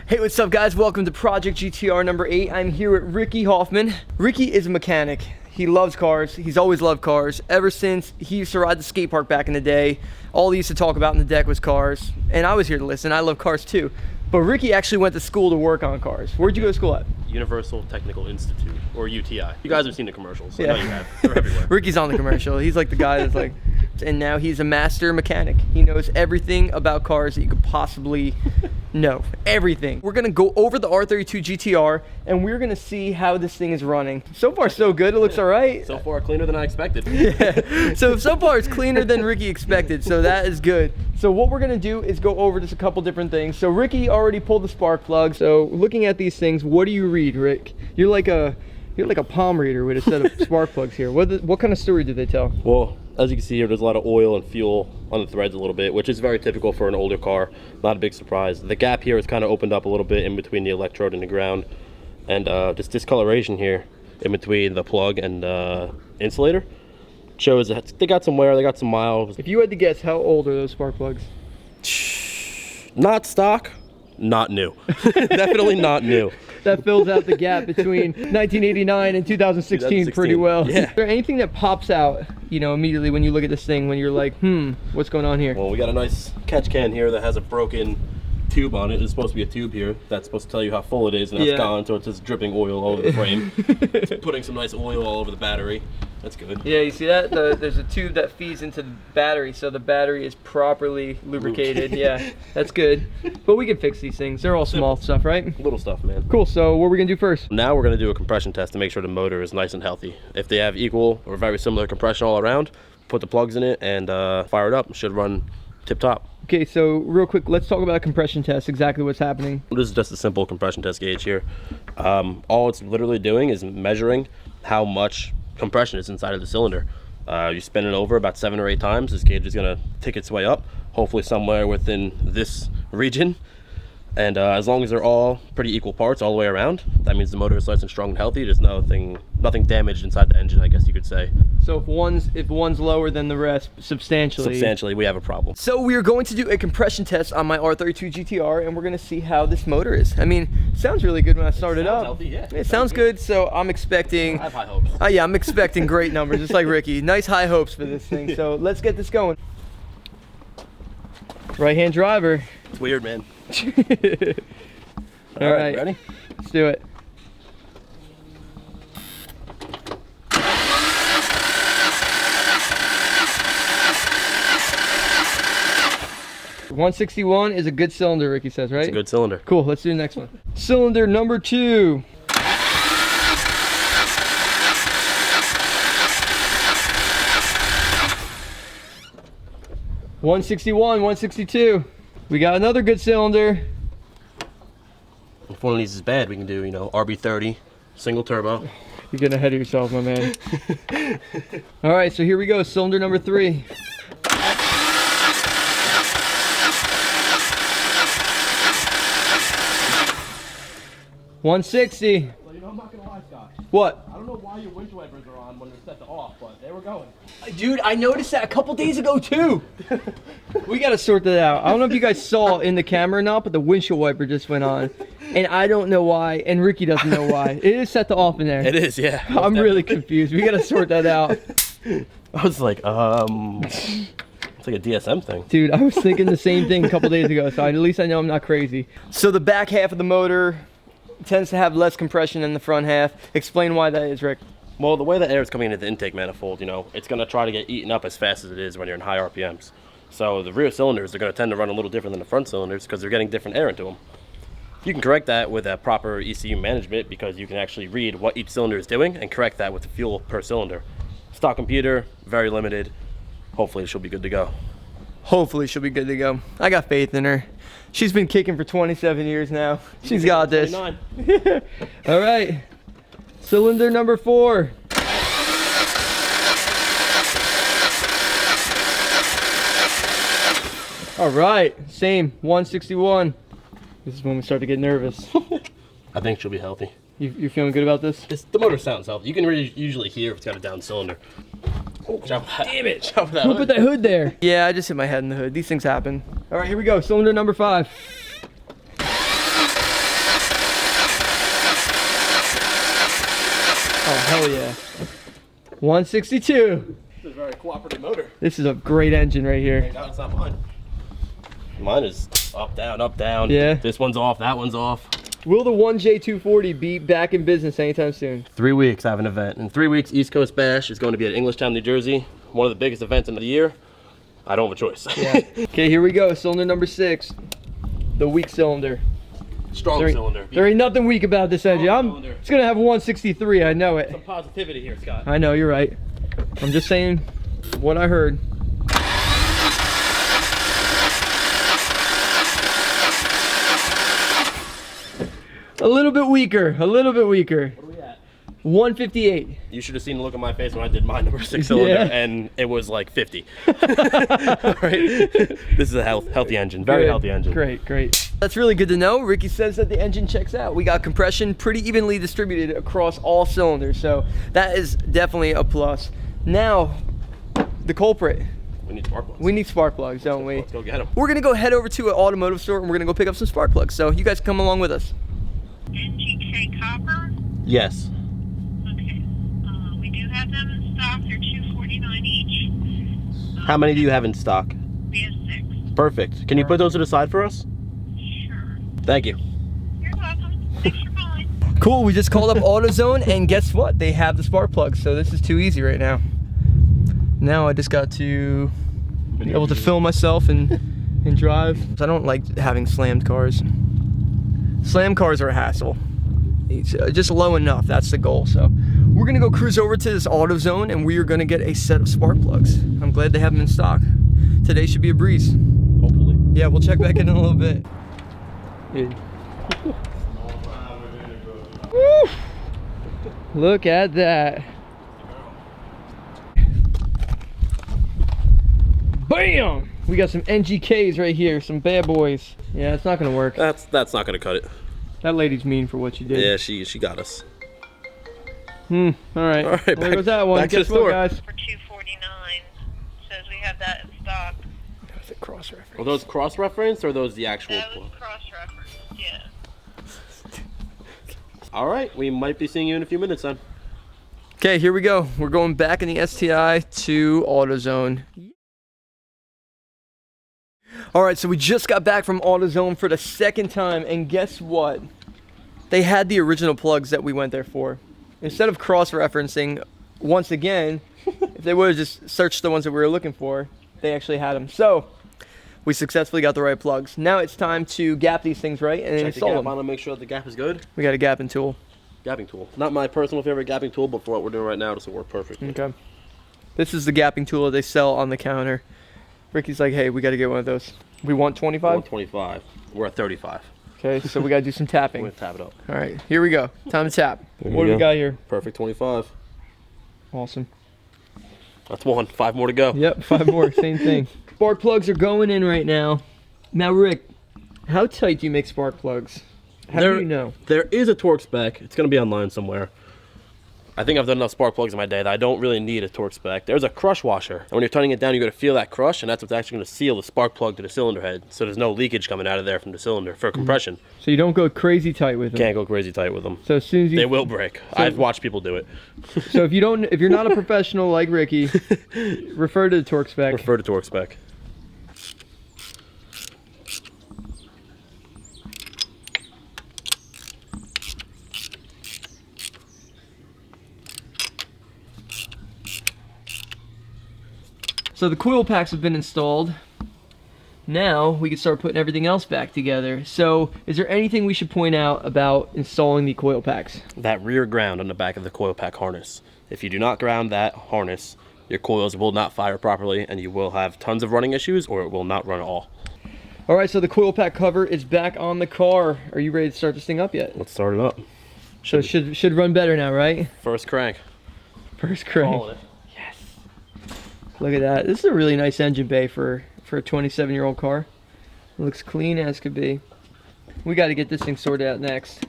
Hey, what's up guys? Welcome to Project GTR number 8. I'm here with Ricky Hoffman. Ricky is a mechanic. He loves cars. He's always loved cars. Ever since he used to ride the skate park back in the day, all he used to talk about in the deck was cars. And I was here to listen. I love cars too. But Ricky actually went to school to work on cars. Where'd you go to school at? Universal Technical Institute, or UTI. You guys have seen the commercials. So Yeah. I know you have. They're everywhere. Ricky's on the commercial. He's like the guy that's like, and now he's a master mechanic. He knows everything about cars that you could possibly know. Everything. We're gonna go over the R32 GTR and we're gonna see how this thing is running. So far so good, it looks all right. So far cleaner than I expected. Yeah. So far it's cleaner than Ricky expected, so that is good. So what we're gonna do is go over just a couple different things. So Ricky already pulled the spark plug. So looking at these things, what do you read, Rick? You're like a palm reader with a set of spark plugs here. What kind of story do they tell? Well, as you can see here, there's a lot of oil and fuel on the threads a little bit, which is very typical for an older car. Not a big surprise. The gap here has kind of opened up a little bit in between the electrode and the ground. And this discoloration here in between the plug and the insulator shows that they got some wear, they got some miles. If you had to guess, how old are those spark plugs? Not stock, not new. Definitely not new. That fills out the gap between 1989 and 2016 pretty well. Yeah. Is there anything that pops out, you know, immediately when you look at this thing, when you're like, what's going on here? Well, we got a nice catch can here that has a broken tube on it. There's supposed to be a tube here that's supposed to tell you how full it is, and that's gone, so it's just dripping oil all over the frame. It's putting some nice oil all over the battery. That's good. Yeah, you see that? There's a tube that feeds into the battery, so the battery is properly lubricated. Yeah, that's good. But we can fix these things. They're all small stuff, right? Little stuff, man. Cool, so what are we gonna do first? Now we're gonna do a compression test to make sure the motor is nice and healthy. If they have equal or very similar compression all around, put the plugs in it and fire it up. It should run tip top. Okay, so real quick, let's talk about a compression test, exactly what's happening. This is just a simple compression test gauge here. All it's literally doing is measuring how much compression is inside of the cylinder. You spin it over about 7 or 8 times. This gauge is gonna tick its way up, hopefully somewhere within this region. And as long as they're all pretty equal parts all the way around, that means the motor is nice and strong and healthy. There's nothing damaged inside the engine, I guess you could say. So if one's lower than the rest, substantially, we have a problem. So we are going to do a compression test on my R32 GTR, and we're gonna see how this motor is. I mean, it sounds really good when I start it up. Healthy, yeah. It sounds good, so I'm expecting. I have high hopes. Yeah, I'm expecting great numbers, just like Ricky. Nice high hopes for this thing. So let's get this going. Right-hand driver. It's weird, man. All right, ready? Let's do it. .161 is a good cylinder, Ricky says, right? It's a good cylinder. Cool, let's do the next one. Cylinder number 2. .161, 162. We got another good cylinder. If one of these is bad, we can do, RB30, single turbo. You're getting ahead of yourself, my man. All right, so here we go, cylinder number 3. .160. Well, I'm not gonna lie, Scott. What? I don't know why your winch wipers are on when they're set to off, but they were going. Dude, I noticed that a couple days ago too. We gotta sort that out. I don't know if you guys saw in the camera or not, but the windshield wiper just went on. And I don't know why, and Ricky doesn't know why. It is set to off in there. It is, yeah. I'm really confused. We gotta sort that out. I was like, it's like a DSM thing. Dude, I was thinking the same thing a couple days ago, so at least I know I'm not crazy. So the back half of the motor tends to have less compression than the front half. Explain why that is, Rick. Well, the way the air is coming into the intake manifold, it's going to try to get eaten up as fast as it is when you're in high RPMs. So the rear cylinders are going to tend to run a little different than the front cylinders because they're getting different air into them. You can correct that with a proper ECU management because you can actually read what each cylinder is doing and correct that with the fuel per cylinder. Stock computer, very limited. Hopefully she'll be good to go. Hopefully she'll be good to go. I got faith in her. She's been kicking for 27 years now. She's got this. 29. All right. Cylinder number 4. All right. Same. 161. This is when we start to get nervous. I think she'll be healthy. You feeling good about this? The motor sounds healthy. You can really usually hear if it's got a down cylinder. Oh, damn it. Who put that hood there? Yeah, I just hit my head in the hood. These things happen. All right, here we go. Cylinder number 5. Oh, hell yeah. 162. This is a very cooperative motor. This is a great engine right here. No, it's not mine. Mine is up, down, up, down. Yeah. This one's off, that one's off. Will the 1J240 be back in business anytime soon? 3 weeks, I have an event. In 3 weeks, East Coast Bash is going to be at Englishtown, New Jersey. One of the biggest events in the year. I don't have a choice. Yeah. Okay, here we go. Cylinder number 6. The weak cylinder. Strong cylinder. There ain't nothing weak about this engine. It's gonna have 163, I know it. Some positivity here, Scott. I know, you're right. I'm just saying what I heard. A little bit weaker, a little bit weaker. What are we at? 158. You should have seen the look on my face when I did my number 6 cylinder, Yeah. and it was like 50. Right? This is a healthy engine, very Good. healthy engine. Great, great. That's really good to know. Ricky says that the engine checks out. We got compression pretty evenly distributed across all cylinders, so that is definitely a plus. Now, the culprit. We need spark plugs. We need spark plugs, don't we? Let's go get them. We're gonna go head over to an automotive store and we're gonna go pick up some spark plugs. So you guys come along with us. NGK copper? Yes. Okay. We do have them in stock. They're $2.49 each. How many do you have in stock? We have 6. Perfect. Can you put those to the side for us? Sure. Thank you. You're welcome. Thanks for calling. Cool, we just called up AutoZone and guess what? They have the spark plugs, so this is too easy right now. Now I just got to be able to film myself and drive. I don't like having slammed cars. Slam cars are a hassle. It's just low enough, that's the goal. So we're gonna go cruise over to this AutoZone and we are gonna get a set of spark plugs. I'm glad they have them in stock. Today should be a breeze. Hopefully. Yeah, we'll check back in a little bit. Dude. Woo! Look at that. Bam! We got some NGKs right here, some bad boys. Yeah, it's not gonna work. That's not gonna cut it. That lady's mean for what you did. Yeah, she got us. All right. All right, There back- goes that one. back to Guess the what, store. guys? For $2.49. Says we have that in stock. That's a cross reference. Are those cross-referenced or are those the actual? That was cross-referenced, yeah. All right, we might be seeing you in a few minutes then. Okay, here we go. We're going back in the STI to AutoZone. All right, so we just got back from AutoZone for the second time, and guess what? They had the original plugs that we went there for. Instead of cross-referencing, once again, if they would have just searched the ones that we were looking for, they actually had them. So we successfully got the right plugs. Now it's time to gap these things right and Check the install gap them. on and make sure that the gap is good. We got a gapping tool. Gapping tool. Not my personal favorite gapping tool, but for what we're doing right now, this will work perfectly. Okay. This is the gapping tool that they sell on the counter. Ricky's like, hey, we got to get one of those. We want 25? 125. We're at 35. Okay, so we got to do some We're tapping. gonna tap it up. All right, here we go. Time to tap. There What we do we go. got here? Perfect 25. Awesome. That's one. 5 more to go. Yep, 5 more, same thing. Spark plugs are going in right now. Now, Rick, how tight do you make spark plugs? How do you know? There is a torque spec. It's gonna be online somewhere. I think I've done enough spark plugs in my day that I don't really need a torque spec. There's a crush washer. And when you're turning it down, you got to feel that crush, and that's what's actually going to seal the spark plug to the cylinder head. So there's no leakage coming out of there from the cylinder for compression. So you don't go crazy tight with them. Can't go crazy tight with them. So as soon as you They will break. I've watched people do it. So if you're not a professional like Ricky, refer to the torque spec. Refer to torque spec. So the coil packs have been installed. Now we can start putting everything else back together. So is there anything we should point out about installing the coil packs? That rear ground on the back of the coil pack harness. If you do not ground that harness, your coils will not fire properly and you will have tons of running issues, or it will not run at all. All right, so the coil pack cover is back on the car. Are you ready to start this thing up yet? Let's start it up. So it should run better now, right? First crank. First crank. Calling it. Yes. Look at that. This is a really nice engine bay for a 27-year-old car. It looks clean as could be. We got to get this thing sorted out next.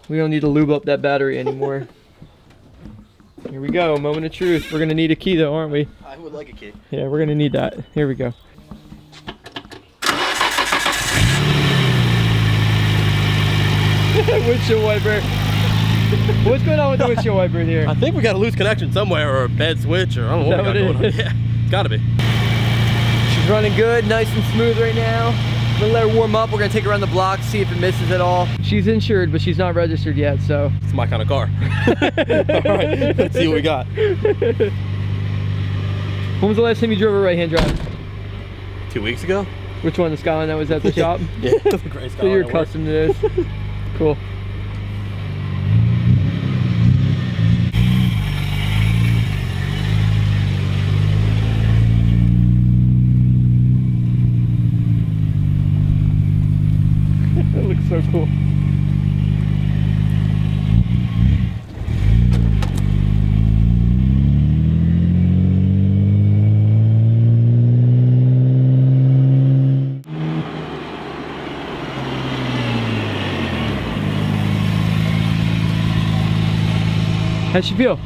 We don't need to lube up that battery anymore. Here we go, moment of truth. We're gonna need a key though, aren't we? I would like a key. Yeah, we're gonna need that. Here we go. Windshield wiper. What's going on with the windshield wiper in here? I think we got a loose connection somewhere, or a bad switch, or I don't know what we got going on. Yeah, it's gotta be. She's running good, nice and smooth right now. I'm gonna let her warm up. We're gonna take her around the block, see if it misses at all. She's insured, but she's not registered yet, so. It's my kind of car. All right, let's see what we got. When was the last time you drove a right-hand drive? 2 weeks ago? Which one, the Skyline that was at the shop? Yeah, the gray Skyline. So you're accustomed to this. Cool. That looks so cool. How'd she feel?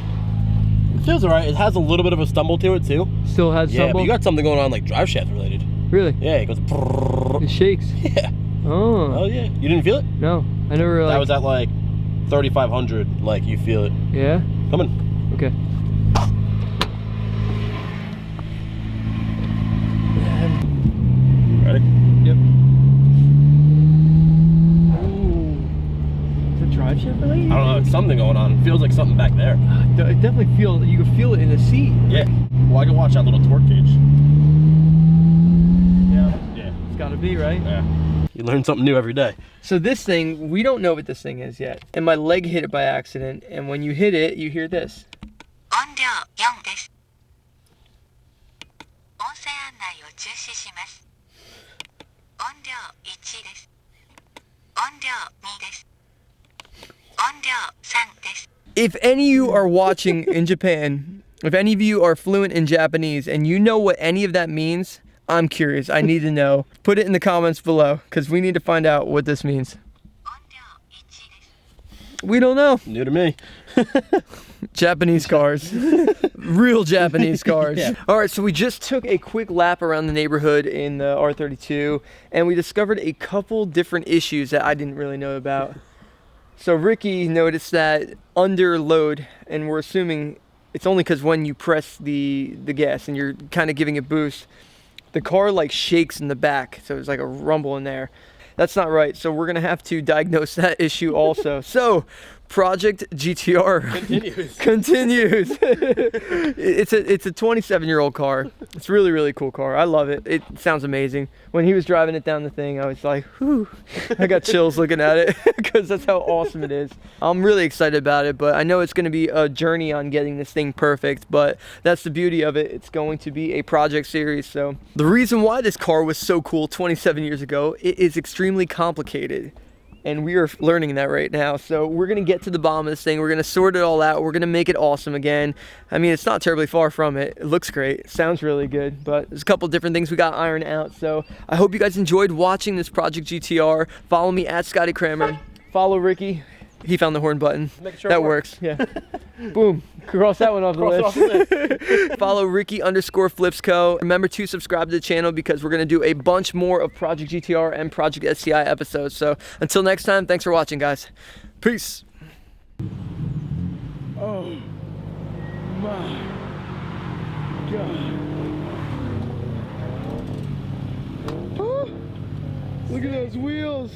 It feels alright. It has a little bit of a stumble to it too. Still has Yeah, stumble? but you got something going on like drive shaft related. Really? Yeah, it goes. It shakes. Yeah. Oh. Oh yeah. You didn't feel it? No, I never. That was at like 3,500. Like you feel it. Yeah. Coming. Okay. Ready? Yep. Ooh. Is it drive shaft related? I don't know. It's something going on. It feels like something back there. I definitely feel. You can feel it in the seat. Yeah. Well, I can watch that little torque gauge. Yeah. Yeah. It's got to be right. Yeah. You learn something new every day. So this thing, we don't know what this thing is yet. And my leg hit it by accident. And when you hit it, you hear this. 音量4です。音声案内を中止します。音量1です。音量2です。音量3です。If any of you are watching in Japan, if any of you are fluent in Japanese and you know what any of that means, I'm curious. I need to know. Put it in the comments below because we need to find out what this means. 音量1です。 We don't know. New to me. Japanese cars. Real Japanese cars. Yeah. All right, so we just took a quick lap around the neighborhood in the R32 and we discovered a couple different issues that I didn't really know about. So Ricky noticed that under load, and we're assuming it's only because when you press the gas and you're kind of giving it boost, the car like shakes in the back. So there's like a rumble in there. That's not right. So we're gonna have to diagnose that issue also. So Project GTR continues. It's a 27-year-old car. It's really, really cool car. I love it. It sounds amazing. When he was driving it down the thing, I was like, whew. I got chills looking at it because that's how awesome it is. I'm really excited about it, but I know it's going to be a journey on getting this thing perfect, but that's the beauty of it. It's going to be a project series. So the reason why this car was so cool 27 years ago, it is extremely complicated. And we are learning that right now. So we're gonna get to the bottom of this thing. We're gonna sort it all out. We're gonna make it awesome again. I mean, it's not terribly far from it. It looks great. It sounds really good, but there's a couple different things we got ironed out. So I hope you guys enjoyed watching this Project GTR. Follow me at Scotty Cranmer. Follow Ricky. He found the horn button. Make sure that it works. Yeah. Boom. Cross that one off the list. Follow Ricky_FlipsCo. Remember to subscribe to the channel because we're going to do a bunch more of Project GTR and Project SCI episodes. So until next time, thanks for watching, guys. Peace. Oh my God. Look at those wheels.